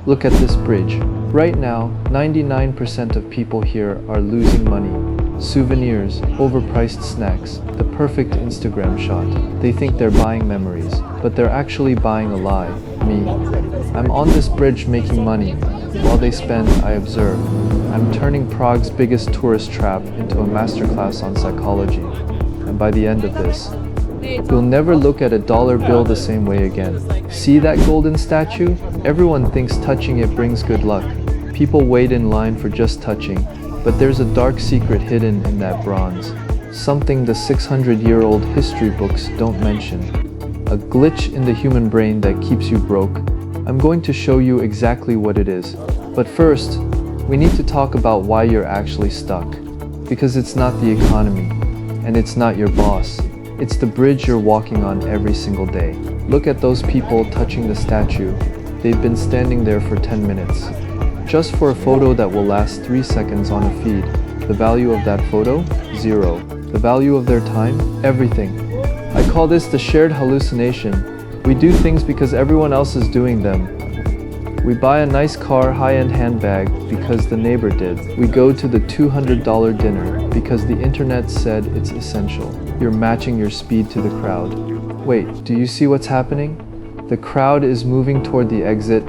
Look at this bridge. Right now, 99% of people here are losing money. Souvenirs, overpriced snacks, the perfect Instagram shot. They think they're buying memories, but they're actually buying a lie. Me. I'm on this bridge making money. While they spend, I observe. I'm turning Prague's biggest tourist trap into a masterclass on psychology. And by the end of this, you'll never look at a dollar bill the same way again. See that golden statue? Everyone thinks touching it brings good luck. People wait in line for just touching, but there's a dark secret hidden in that bronze. Something the 600-year-old history books don't mention. A glitch in the human brain that keeps you broke. I'm going to show you exactly what it is. But first, we need to talk about why you're actually stuck. Because it's not the economy, and it's not your boss. It's the bridge you're walking on every single day. Look at those people touching the statue. They've been standing there for 10 minutes. Just for a photo that will last 3 seconds on a feed. The value of that photo? Zero. The value of their time? Everything. I call this the shared hallucination. We do things because everyone else is doing them. We buy a nice car, high-end handbag because the neighbor did. We go to the $200 dinner because the internet said it's essential. You're matching your speed to the crowd. Wait, do you see what's happening? The crowd is moving toward the exit,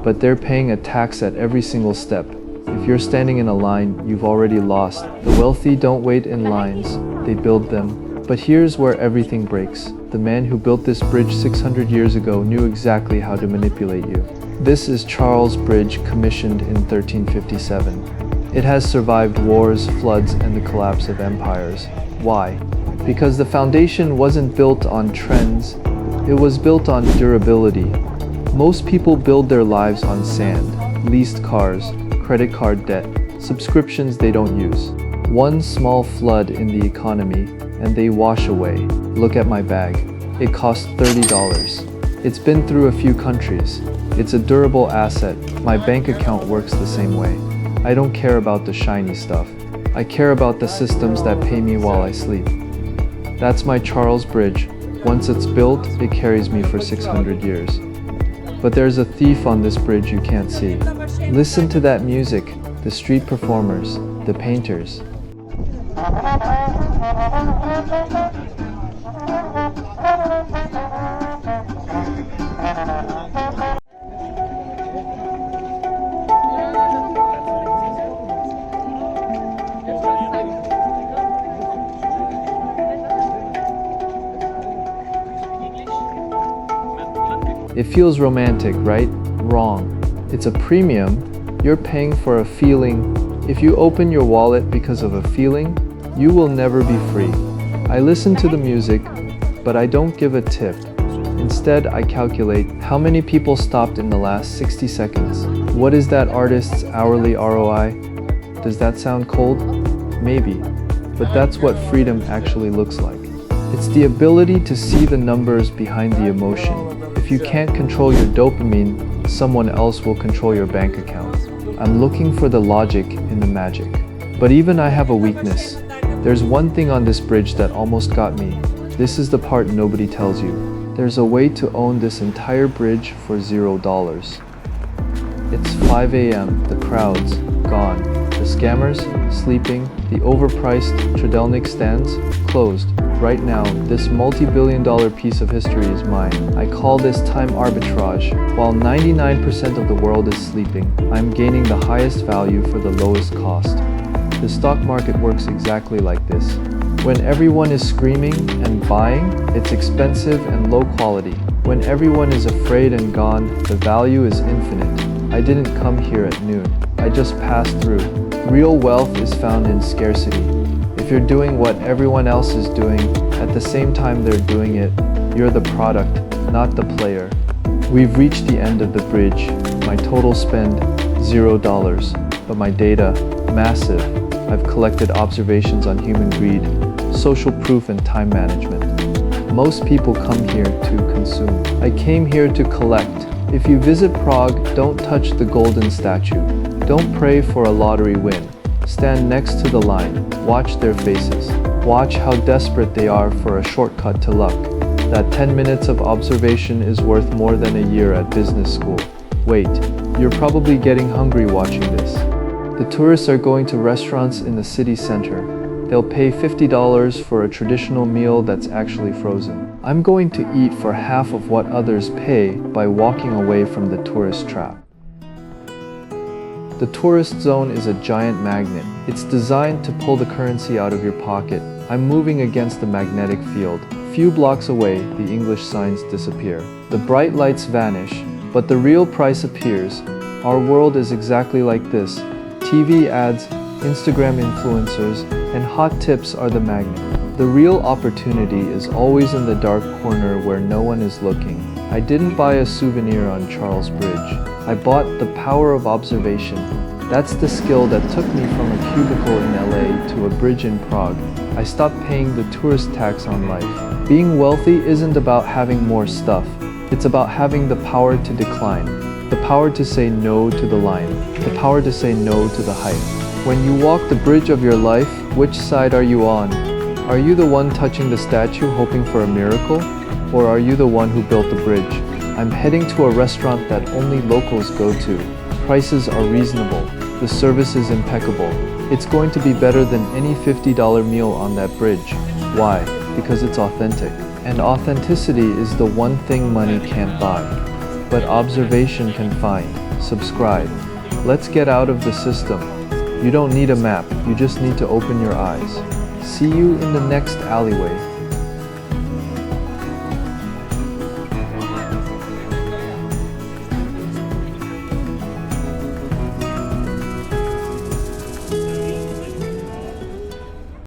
but they're paying a tax at every single step. If you're standing in a line, you've already lost. The wealthy don't wait in lines, they build them. But here's where everything breaks. The man who built this bridge 600 years ago knew exactly how to manipulate you. This is Charles Bridge, commissioned in 1357. It has survived wars, floods, and the collapse of empires. Why? Because the foundation wasn't built on trends, it was built on durability. Most people build their lives on sand, leased cars, credit card debt, subscriptions they don't use. One small flood in the economy, and they wash away. Look at my bag. It cost $30. It's been through a few countries. It's a durable asset. My bank account works the same way. I don't care about the shiny stuff. I care about the systems that pay me while I sleep. That's my Charles Bridge. Once it's built, it carries me for 600 years. But there's a thief on this bridge you can't see. Listen to that music, the street performers, the painters. It feels romantic, right? Wrong. It's a premium. You're paying for a feeling. If you open your wallet because of a feeling, you will never be free. I listen to the music, but I don't give a tip. Instead, I calculate how many people stopped in the last 60 seconds. What is that artist's hourly ROI? Does that sound cold? Maybe. But that's what freedom actually looks like. It's the ability to see the numbers behind the emotion. If you can't control your dopamine, someone else will control your bank account. I'm looking for the logic in the magic. But even I have a weakness. There's one thing on this bridge that almost got me. This is the part nobody tells you. There's a way to own this entire bridge for $0. It's 5 a.m., the crowd's gone. The scammers, sleeping, the overpriced Tridelnik stands, closed. Right now, this multi-billion-dollar piece of history is mine. I call this time arbitrage. While 99% of the world is sleeping, I'm gaining the highest value for the lowest cost. The stock market works exactly like this. When everyone is screaming and buying, it's expensive and low quality. When everyone is afraid and gone, the value is infinite. I didn't come here at noon. I just passed through. Real wealth is found in scarcity. If you're doing what everyone else is doing, at the same time they're doing it, you're the product, not the player. We've reached the end of the bridge. My total spend, $0, but my data, massive. I've collected observations on human greed, social proof, and time management. Most people come here to consume. I came here to collect. If you visit Prague, don't touch the golden statue. Don't pray for a lottery win. Stand next to the line. Watch their faces. Watch how desperate they are for a shortcut to luck. That 10 minutes of observation is worth more than a year at business school. Wait. You're probably getting hungry watching this. The tourists are going to restaurants in the city center. They'll pay $50 for a traditional meal that's actually frozen. I'm going to eat for half of what others pay by walking away from the tourist trap. The tourist zone is a giant magnet. It's designed to pull the currency out of your pocket. I'm moving against the magnetic field. Few blocks away, the English signs disappear. The bright lights vanish, but the real price appears. Our world is exactly like this. TV ads, Instagram influencers, and hot tips are the magnet. The real opportunity is always in the dark corner where no one is looking. I didn't buy a souvenir on Charles Bridge. I bought the power of observation. That's the skill that took me from a cubicle in LA to a bridge in Prague. I stopped paying the tourist tax on life. Being wealthy isn't about having more stuff. It's about having the power to decline, the power to say no to the line, the power to say no to the hype. When you walk the bridge of your life, which side are you on? Are you the one touching the statue hoping for a miracle? Or are you the one who built the bridge? I'm heading to a restaurant that only locals go to. Prices are reasonable. The service is impeccable. It's going to be better than any $50 meal on that bridge. Why? Because it's authentic. And authenticity is the one thing money can't buy. But observation can find. Subscribe. Let's get out of the system. You don't need a map, you just need to open your eyes. See you in the next alleyway.